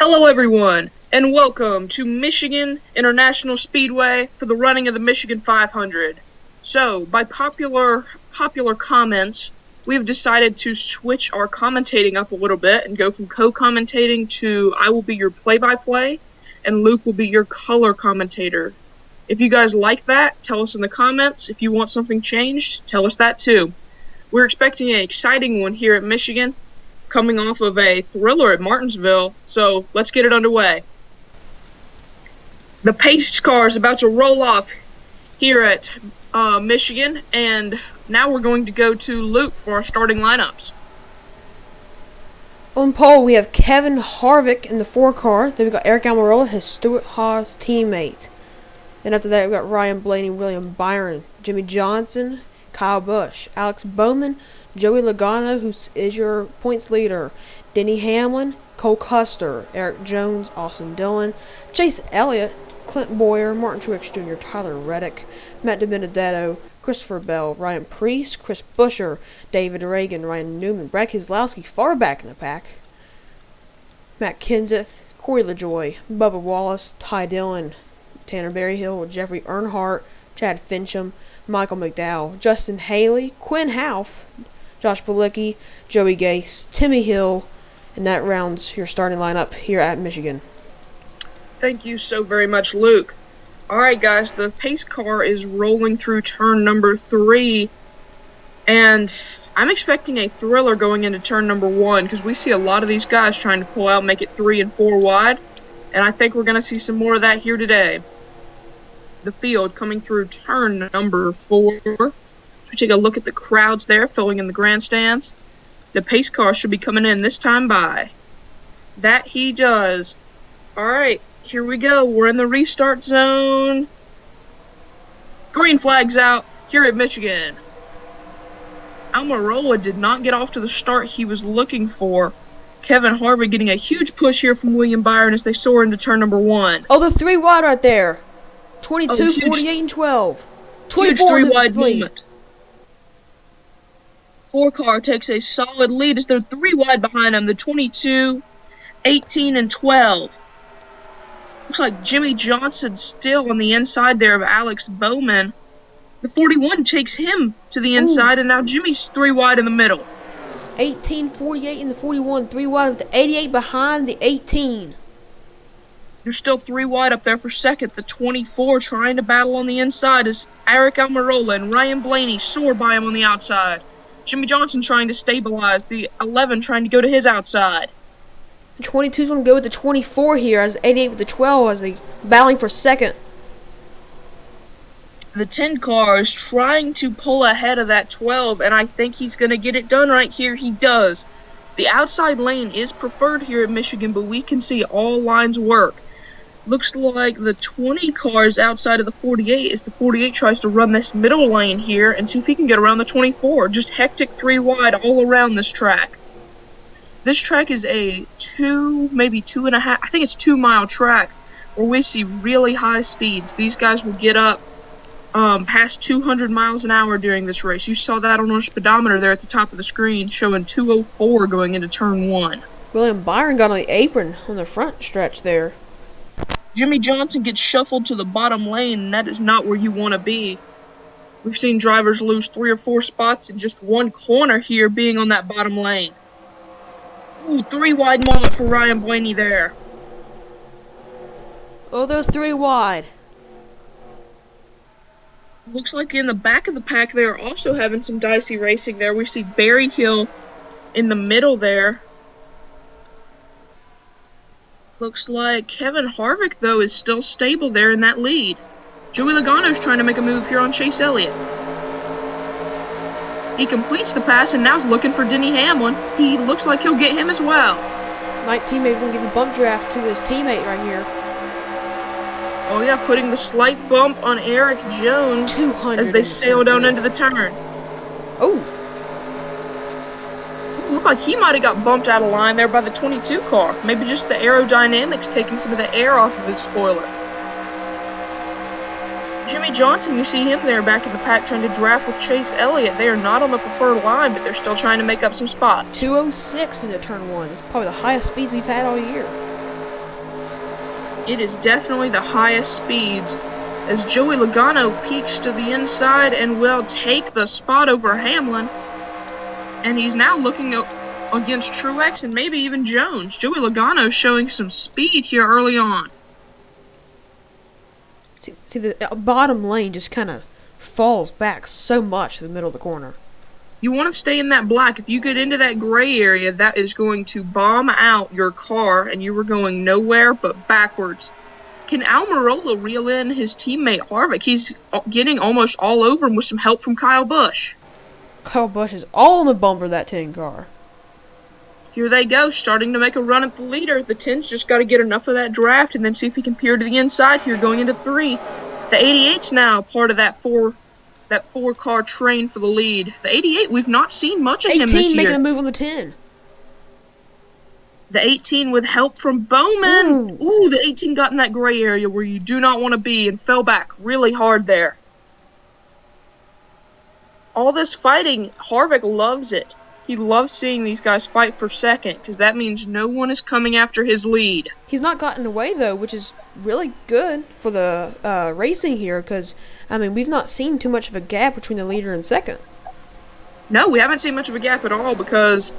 Hello everyone, and welcome to Michigan International Speedway for the running of the Michigan 500. So, by popular comments, we have decided to switch our commentating up a little bit and go from co-commentating to I will be your play-by-play, and Luke will be your color commentator. If you guys like that, tell us in the comments. If you want something changed, tell us that too. We're expecting an exciting one here at Michigan, coming off of a thriller at Martinsville, so let's get it underway. The pace car is about to roll off here at Michigan, and now we're going to go to Luke for our starting lineups. On pole, we have Kevin Harvick in the 4 car. Then we've got Eric Almirola, his Stuart Haas teammate. Then after that, we've got Ryan Blaney, William Byron, Jimmy Johnson, Kyle Busch, Alex Bowman, Joey Logano, who is your points leader, Denny Hamlin, Cole Custer, Eric Jones, Austin Dillon, Chase Elliott, Clint Boyer, Martin Truex Jr., Tyler Reddick, Matt DiBenedetto, Christopher Bell, Ryan Preece, Chris Buescher, David Reagan, Ryan Newman, Brad Keselowski far back in the pack, Matt Kenseth, Corey LaJoie, Bubba Wallace, Ty Dillon, Tanner Berryhill, Jeffrey Earnhardt, Chad Fincham, Michael McDowell, Justin Haley, Quinn Houff, Josh Bilicki, Joey Gase, Timmy Hill, and that rounds your starting lineup here at Michigan. Thank you so very much, Luke. Alright guys, the pace car is rolling through turn number 3, and I'm expecting a thriller going into turn number 1, because we see a lot of these guys trying to pull out and make it 3 and 4 wide, and I think we're going to see some more of that here today. The field coming through turn number 4. We take a look at the crowds there filling in the grandstands. The pace car should be coming in this time by. That he does. Alright, here we go. We're in the restart zone. Green flag's out here at Michigan. Almirola did not get off to the start he was looking for. Kevin Harvick getting a huge push here from William Byron as they soar into turn number 1. Oh, the 3 wide right there. 22, 48, and 12. 24 huge 3-wide lead. movement. 4 car takes a solid lead as they're 3 wide behind them. The 22, 18, and 12. Looks like Jimmy Johnson still on the inside there of Alex Bowman. The 41 takes him to the inside, and now Jimmy's 3 wide in the middle. 18, 48, and the 41. 3 wide with the 88 behind the 18. They're still 3 wide up there for second. The 24 trying to battle on the inside as Eric Almirola and Ryan Blaney soar by him on the outside. Jimmy Johnson trying to stabilize. The 11 trying to go to his outside. The 22's going to go with the 24 here as the 88 with the 12 as they battling for second. The 10 car is trying to pull ahead of that 12, and I think he's going to get it done right here. He does. The outside lane is preferred here at Michigan, but we can see all lines work. Looks like the 20 car is outside of the 48 as the 48 tries to run this middle lane here and see if he can get around the 24. Just hectic 3 wide all around this track. This track is a 2, maybe 2.5, I think it's 2-mile track where we see really high speeds. These guys will get up past 200 miles an hour during this race. You saw that on our speedometer there at the top of the screen showing 204 going into turn 1. William Byron got on the apron on the front stretch there. Jimmy Johnson gets shuffled to the bottom lane, and that is not where you want to be. We've seen drivers lose 3 or 4 spots in just one corner here being on that bottom lane. Ooh, 3 wide moment for Ryan Blaney there. Oh, they're 3 wide. Looks like in the back of the pack they are also having some dicey racing there. We see Berryhill in the middle there. Looks like Kevin Harvick, though, is still stable there in that lead. Joey Logano's trying to make a move here on Chase Elliott. He completes the pass and now is looking for Denny Hamlin. He looks like he'll get him as well. My teammate will give a bump draft to his teammate right here. Oh, yeah, putting the slight bump on Eric Jones as they sail down into the turn. Oh. Looked like he might have got bumped out of line there by the 22 car. Maybe just the aerodynamics taking some of the air off of his spoiler. Jimmy Johnson, you see him there back in the pack trying to draft with Chase Elliott. They are not on the preferred line, but they're still trying to make up some spots. 206 into turn one. It's probably the highest speeds we've had all year. It is definitely the highest speeds, as Joey Logano peeks to the inside and will take the spot over Hamlin. And he's now looking against Truex and maybe even Jones. Joey Logano showing some speed here early on. See the bottom lane just kind of falls back so much to the middle of the corner. You want to stay in that black. If you get into that gray area, that is going to bomb out your car, and you are going nowhere but backwards. Can Almirola reel in his teammate Harvick? He's getting almost all over him with some help from Kyle Busch. Kyle Busch is all in the bumper of that 10 car. Here they go, starting to make a run at the leader. The 10's just got to get enough of that draft and then see if he can peer to the inside here going into 3. The 88's now part of that four-car train for the lead. The 88, we've not seen much of him this year. 18 making a move on the 10. The 18 with help from Bowman. Ooh, the 18 got in that gray area where you do not want to be and fell back really hard there. All this fighting, Harvick loves it. He loves seeing these guys fight for second because that means no one is coming after his lead. He's not gotten away, though, which is really good for the racing here because, I mean, we've not seen too much of a gap between the leader and second. No, we haven't seen much of a gap at all because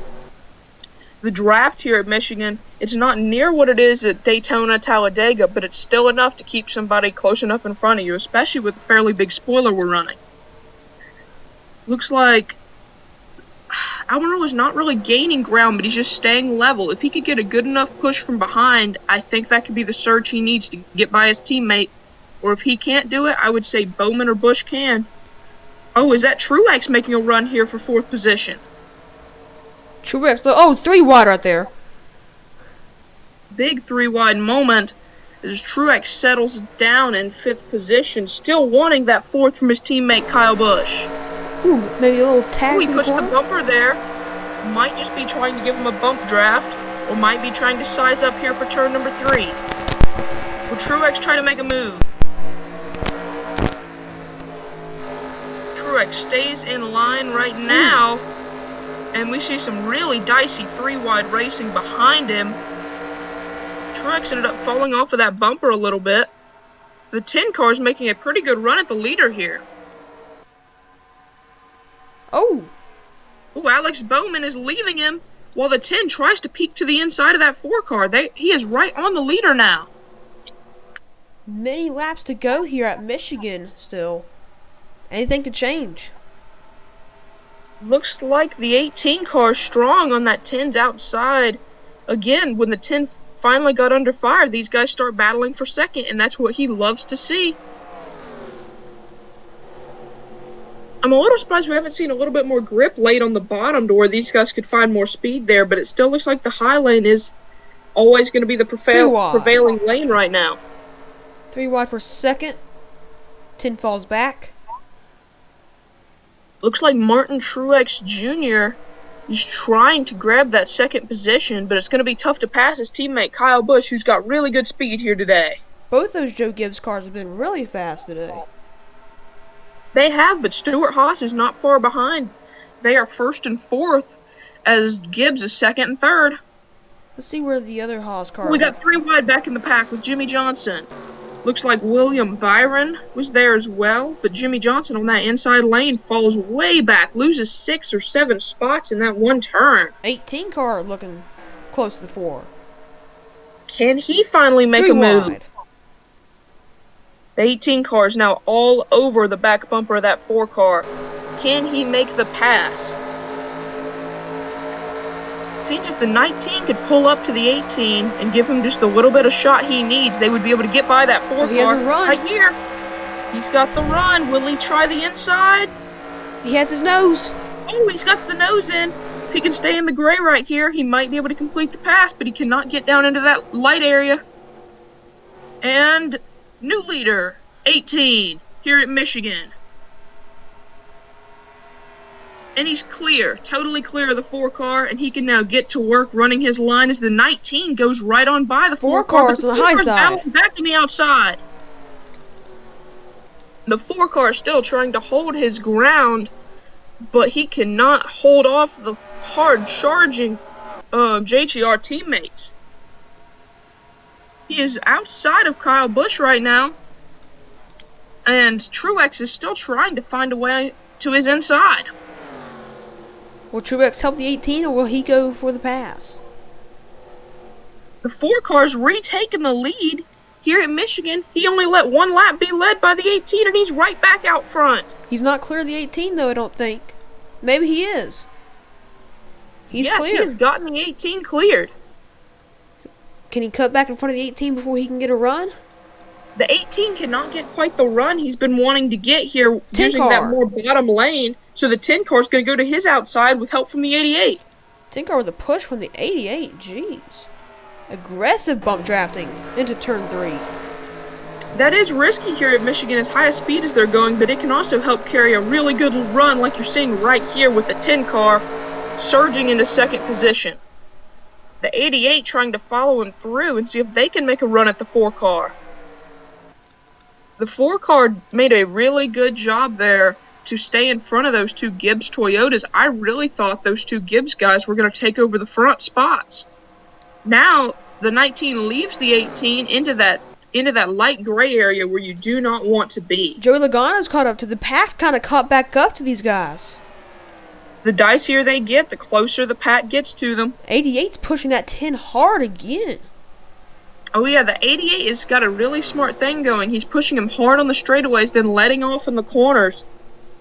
the draft here at Michigan, it's not near what it is at Daytona, Talladega, but it's still enough to keep somebody close enough in front of you, especially with the fairly big spoiler we're running. Looks like Almirola's not really gaining ground, but he's just staying level. If he could get a good enough push from behind, I think that could be the surge he needs to get by his teammate. Or if he can't do it, I would say Bowman or Busch can. Oh, is that Truex making a run here for 4th position? Truex, 3 wide right there. Big 3 wide moment as Truex settles down in 5th position, still wanting that 4th from his teammate Kyle Busch. Ooh, maybe a little tag. He pushed the bumper there. Might just be trying to give him a bump draft, or might be trying to size up here for turn number 3. Will Truex try to make a move? Truex stays in line right now, and we see some really dicey 3-wide racing behind him. Truex ended up falling off of that bumper a little bit. The 10 car is making a pretty good run at the leader here. Oh, Alex Bowman is leaving him while the 10 tries to peek to the inside of that 4 car. He is right on the leader now. Many laps to go here at Michigan still. Anything could change. Looks like the 18 car is strong on that 10's outside. Again, when the 10 finally got under fire, these guys start battling for second, and that's what he loves to see. I'm a little surprised we haven't seen a little bit more grip laid on the bottom to where these guys could find more speed there, but it still looks like the high lane is always going to be the prevailing lane right now. 3 wide for second. 10 falls back. Looks like Martin Truex Jr. is trying to grab that second position, but it's going to be tough to pass his teammate Kyle Busch, who's got really good speed here today. Both those Joe Gibbs cars have been really fast today. They have, but Stewart Haas is not far behind. They are 1st and 4th, as Gibbs is 2nd and 3rd. Let's see where the other Haas car is. We got 3 wide back in the pack with Jimmy Johnson. Looks like William Byron was there as well, but Jimmy Johnson on that inside lane falls way back, loses 6 or 7 spots in that one turn. 18 car looking close to the 4. Can he finally make a move? Wide. The 18 car is now all over the back bumper of that 4 car. Can he make the pass? Seems if the 19 could pull up to the 18 and give him just a little bit of shot he needs, they would be able to get by that 4 car. He has a run. Right here. He's got the run. Will he try the inside? He has his nose. Oh, he's got the nose in. If he can stay in the gray right here, he might be able to complete the pass, but he cannot get down into that light area. And new leader, 18, here at Michigan. And he's clear, totally clear of the 4 car, and he can now get to work running his line as the 19 goes right on by the 4 car. But the 4 car's on the high side. Back on the outside. The 4 car is still trying to hold his ground, but he cannot hold off the hard charging JGR teammates. He is outside of Kyle Busch right now. And Truex is still trying to find a way to his inside. Will Truex help the 18 or will he go for the pass? The 4 car's retaking the lead here at Michigan. He only let one lap be led by the 18 and he's right back out front. He's not clear of the 18 though, I don't think. Maybe he is. He's clear. Yes, he has gotten the 18 cleared. Can he cut back in front of the 18 before he can get a run? The 18 cannot get quite the run he's been wanting to get here using car. that more bottom lane. So the 10 car is going to go to his outside with help from the 88. 10 car with a push from the 88. Jeez. Aggressive bump drafting into turn 3. That is risky here at Michigan as high a speed as they're going, but it can also help carry a really good run like you're seeing right here with the 10 car surging into second position. The 88 trying to follow him through and see if they can make a run at the 4 car. The 4 car made a really good job there to stay in front of those 2 Gibbs Toyotas. I really thought those 2 Gibbs guys were going to take over the front spots. Now, the 19 leaves the 18 into that light gray area where you do not want to be. Joey Logano's caught up to the pack, kind of caught back up to these guys. The dicier they get, the closer the pack gets to them. 88's pushing that 10 hard again. Oh yeah, the 88 has got a really smart thing going. He's pushing him hard on the straightaways, then letting off in the corners.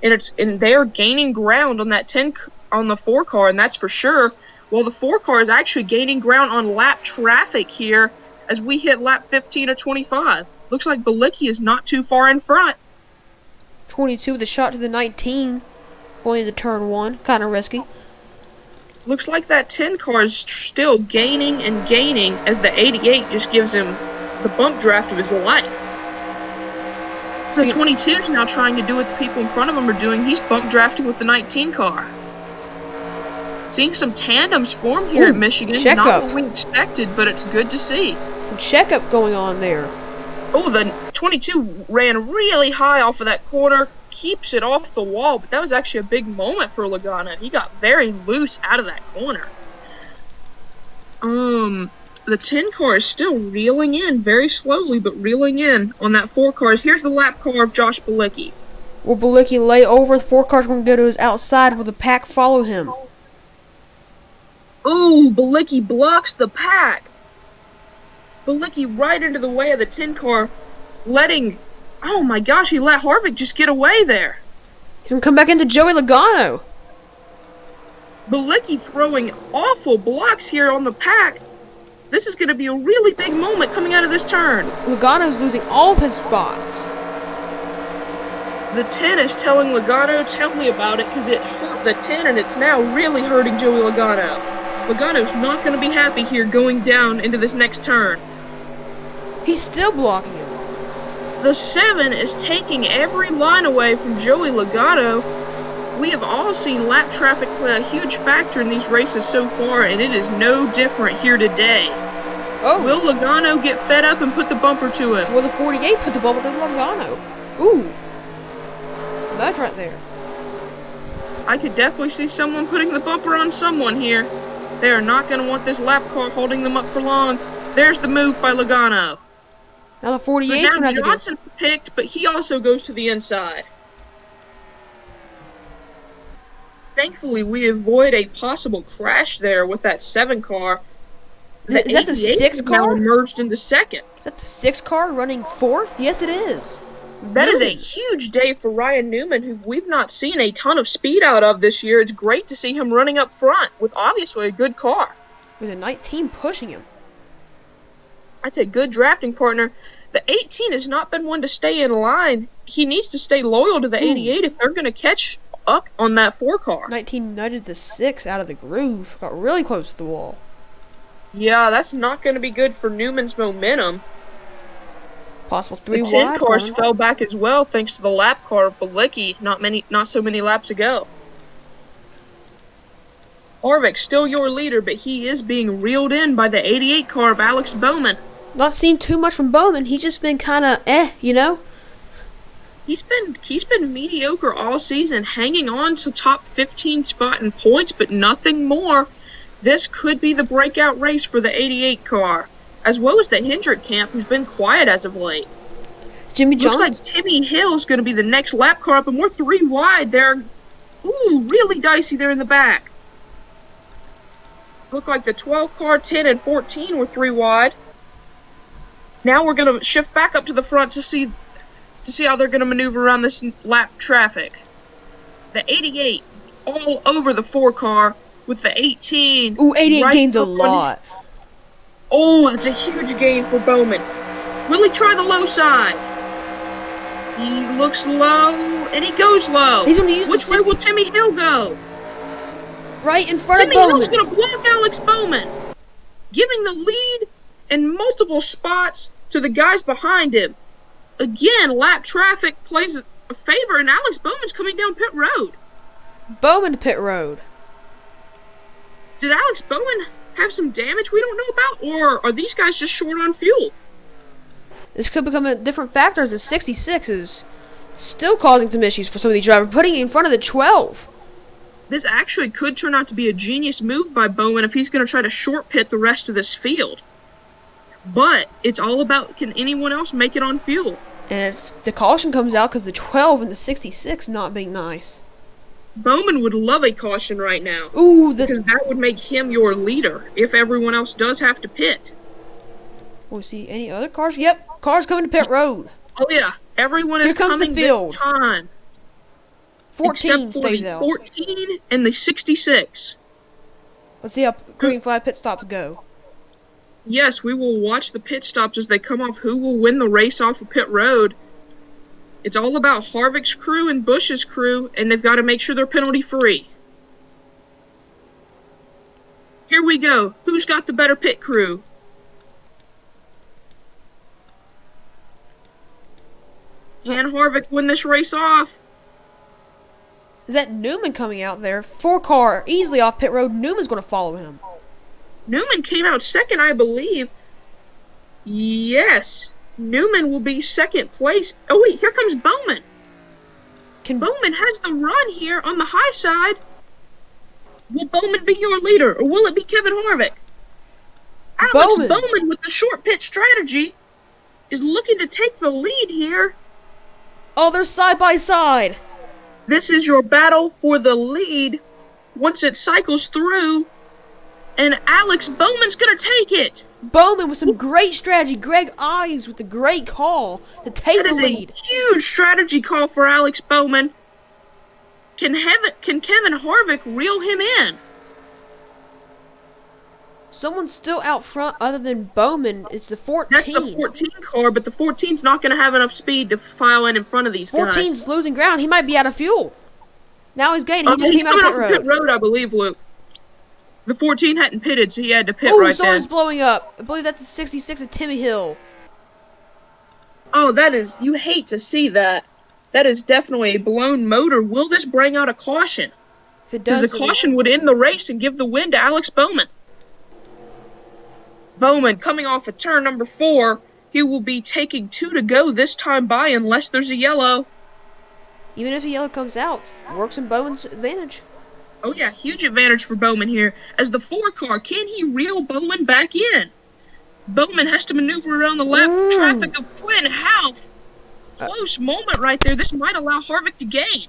And they are gaining ground on that 10 on the 4 car, and that's for sure. Well, the 4 car is actually gaining ground on lap traffic here as we hit lap 15 or 25. Looks like Bilicki is not too far in front. 22 with a shot to the 19, going into turn 1, kind of risky. Looks like that 10 car is still gaining and gaining as the 88 just gives him the bump draft of his life. The 22 is now trying to do what the people in front of him are doing. He's bump drafting with the 19 car. Seeing some tandems form here at Michigan. Not what we expected, but it's good to see. A checkup going on there. Oh, the 22 ran really high off of that corner. Keeps it off the wall, but that was actually a big moment for Logano. He got very loose out of that corner. The 10 car is still reeling in very slowly, but reeling in on that 4 cars. Here's the lap car of Josh Bilicki. Will Bilicki lay over? The 4 car's going to go to his outside. Will the pack follow him? Ooh, Bilicki blocks the pack. Bilicki right into the way of the 10 car, letting... Oh my gosh, he let Harvick just get away there. He's going to come back into Joey Logano. Bilicki throwing awful blocks here on the pack. This is going to be a really big moment coming out of this turn. Logano's losing all of his spots. The 10 is telling Logano, tell me about it, because it hurt the 10 and it's now really hurting Joey Logano. Logano's not going to be happy here going down into this next turn. He's still blocking him. The 7 is taking every line away from Joey Logano. We have all seen lap traffic play a huge factor in these races so far, and it is no different here today. Oh. Will Logano get fed up and put the bumper to him? Will the 48 put the bumper to Logano? Ooh. That's right there. I could definitely see someone putting the bumper on someone here. They are not going to want this lap car holding them up for long. There's the move by Logano. Now the 48's going to have to Johnson picked, but he also goes to the inside. Thankfully, we avoid a possible crash there with that 7 car. Is that the 6 car? Now merged into second. Is that the 6 car running 4th? Yes, it is. That is a huge day for Ryan Newman, who we've not seen a ton of speed out of this year. It's great to see him running up front with obviously a good car. With a 19 pushing him. That's a good drafting partner. The 18 has not been one to stay in line. He needs to stay loyal to the 88 if they're going to catch up on that 4 car. 19 nudged the 6 out of the groove. Got really close to the wall. Yeah, that's not going to be good for Newman's momentum. Possible 3 wide. The 10 cars fell back as well thanks to the lap car of Bilicki not so many laps ago. Harvick still your leader, but he is being reeled in by the 88 car of Alex Bowman. Not seen too much from Bowman. He's just been kind of you know. He's been mediocre all season, hanging on to top 15 spot in points, but nothing more. This could be the breakout race for the 88 car, as well as the Hendrick camp, who's been quiet as of late. Jimmy Looks Johnson. like Timmy Hill's going to be the next lap car up, and we're 3 wide. They're, really dicey there in the back. Look like the 12 car, 10 and 14 were 3 wide. Now we're going to shift back up to the front to see how they're going to maneuver around this lap traffic. The 88 all over the 4 car with the 18. Ooh, 88 right gains a up on- lot. Oh, it's a huge gain for Bowman. Will he try the low side? He looks low, and he goes low. He's going to use Which the way 60 will Timmy Hill go? right in front Timmy of Hill's Bowman. going to block Alex Bowman, giving the lead in multiple spots to the guys behind him. Again, lap traffic plays a favor, and Alex Bowman's coming down pit road. Bowman to pit road. Did Alex Bowman have some damage we don't know about, or are these guys just short on fuel? This could become a different factor as the 66 is still causing some issues for some of these drivers, putting it in front of the 12. This actually could turn out to be a genius move by Bowman if he's going to try to short pit the rest of this field. But it's all about, can anyone else make it on fuel? And if the caution comes out because the 12 and the 66 not being nice. Bowman would love a caution right now. Ooh, Because that would make him your leader if everyone else does have to pit. we see any other cars? Yep, cars coming to pit road. Oh yeah, everyone is Here comes the coming field. this time. 14 Except for stays the out. 14 and the 66. Let's see how green flag pit stops go. Yes, we will watch the pit stops as they come off. Who will win the race off of pit road? It's all about Harvick's crew and Bush's crew, and they've got to make sure they're penalty free. Here we go. Who's got the better pit crew? Can Harvick win this race off? Is that Newman coming out there? 4 car easily off pit road. Newman's going to follow him. Newman came out second, I believe. Yes. Newman will be second place. Oh, wait, here comes Bowman. Bowman has the run here on the high side. Will Bowman be your leader, or will it be Kevin Harvick? Alex Bowman with the short pit strategy is looking to take the lead here. Oh, they're side by side. This is your battle for the lead once it cycles through, and Alex Bowman's going to take it. Bowman with some great strategy. Greg Ives with a great call to take the lead. That is a huge strategy call for Alex Bowman. Can Kevin Harvick reel him in? Someone's still out front other than Bowman. It's the 14. That's the 14 car, but the 14's not going to have enough speed to file in front of these guys. 14's losing ground. He might be out of fuel. Now he's gaining. He just He's came out of coming off pit road, I believe, Luke. The 14 hadn't pitted, so he had to pit Ooh, right someone's then. blowing up. I believe that's the 66 of Timmy Hill. Oh, you hate to see that. That is definitely a blown motor. Will this bring out a caution? If it does, Because the caution would end the race and give the win to Alex Bowman. Bowman coming off of turn number 4. He will be taking 2 to go this time by unless there's a yellow. even if a yellow comes out, works in Bowman's advantage. Oh yeah, huge advantage for Bowman here. As the 4 car, can he reel Bowman back in? Bowman has to maneuver around the lap traffic of Quinn Half. Close moment right there. This might allow Harvick to gain.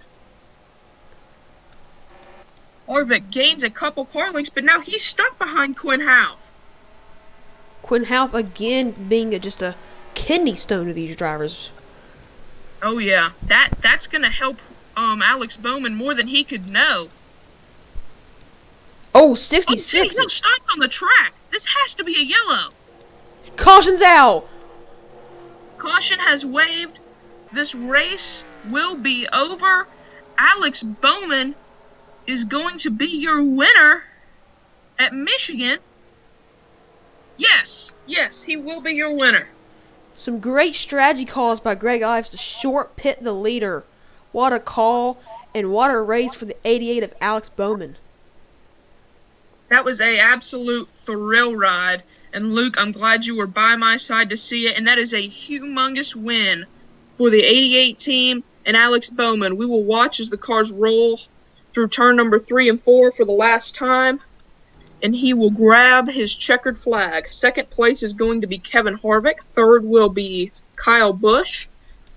Harvick gains a couple car lengths, but now he's stuck behind Quinn Half. Quinn Half again being just a kidney stone to these drivers. Oh yeah, that's gonna help Alex Bowman more than he could know. Oh, 66. He'll stop on the track. This has to be a yellow. Caution's out. Caution has waved. This race will be over. Alex Bowman is going to be your winner at Michigan. Yes, he will be your winner. Some great strategy calls by Greg Ives to short pit the leader. What a call, and what a race for the 88 of Alex Bowman. That was a absolute thrill ride. And Luke, I'm glad you were by my side to see it. And that is a humongous win for the 88 team and Alex Bowman. We will watch as the cars roll through turn number 3 and 4 for the last time. and he will grab his checkered flag. Second place is going to be Kevin Harvick. Third will be Kyle Busch.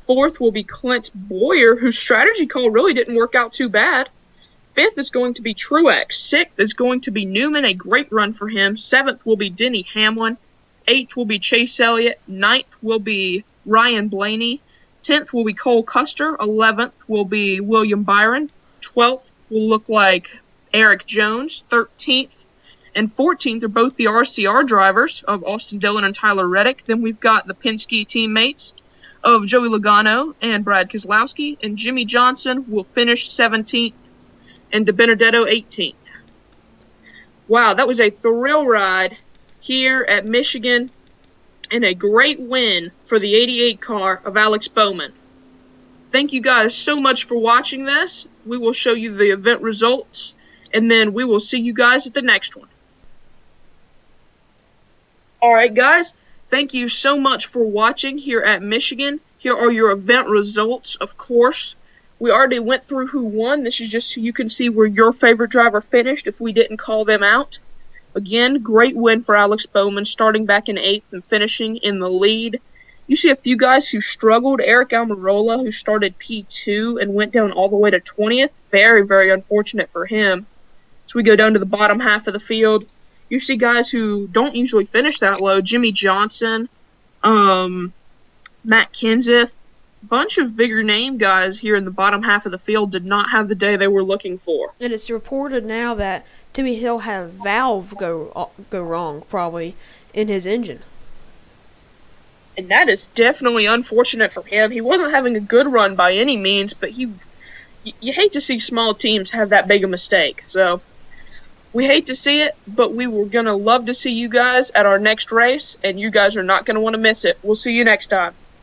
Fourth will be Clint Boyer, whose strategy call really didn't work out too bad. Fifth is going to be Truex. Sixth is going to be Newman, a great run for him. Seventh will be Denny Hamlin. Eighth will be Chase Elliott. Ninth will be Ryan Blaney. 10th will be Cole Custer. 11th will be William Byron. 12th will look like Eric Jones. 13th and 14th are both the RCR drivers of Austin Dillon and Tyler Reddick. Then we've got the Penske teammates of Joey Logano and Brad Keselowski. And Jimmy Johnson will finish 17th and DiBenedetto 18th. Wow, that was a thrill ride here at Michigan and a great win for the 88 car of Alex Bowman. Thank you guys so much for watching this. We will show you the event results, and then we will see you guys at the next one. All right, guys, thank you so much for watching here at Michigan. Here are your event results, of course. We already went through who won. This is just so you can see where your favorite driver finished if we didn't call them out. Again, great win for Alex Bowman, starting back in 8th and finishing in the lead. You see a few guys who struggled. Eric Almirola, who started P2 and went down all the way to 20th. Very, very unfortunate for him. So we go down to the bottom half of the field. You see guys who don't usually finish that low. Jimmy Johnson, Matt Kenseth. Bunch of bigger name guys here in the bottom half of the field did not have the day they were looking for. And it's reported now that Timmy Hill had a valve go wrong, probably, in his engine. And that is definitely unfortunate for him. He wasn't having a good run by any means, but you hate to see small teams have that big a mistake. So we hate to see it, but we were going to love to see you guys at our next race, and you guys are not going to want to miss it. We'll see you next time.